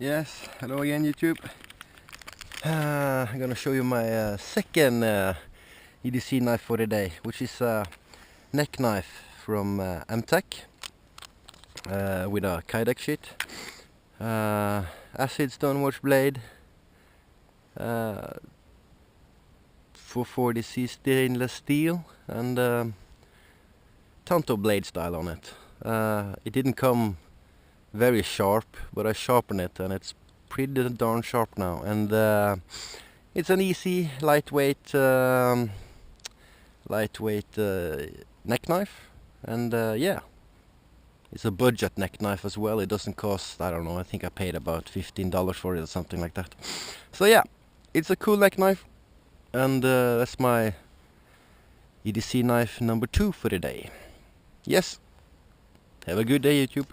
Yes, hello again YouTube. I'm gonna show you my second EDC knife for the day, which is a neck knife from Amtech with a kydex sheet, acid stonewash blade, 440C stainless steel, and Tanto blade style on it. It didn't come very sharp, but I sharpened it and it's pretty darn sharp now. And it's an easy, lightweight neck knife. And yeah, it's a budget neck knife as well. It doesn't cost, I don't know, I think I paid about $15 for it or something like that. So yeah, it's a cool neck knife. And that's my EDC knife number 2 for the day. Yes, have a good day YouTube.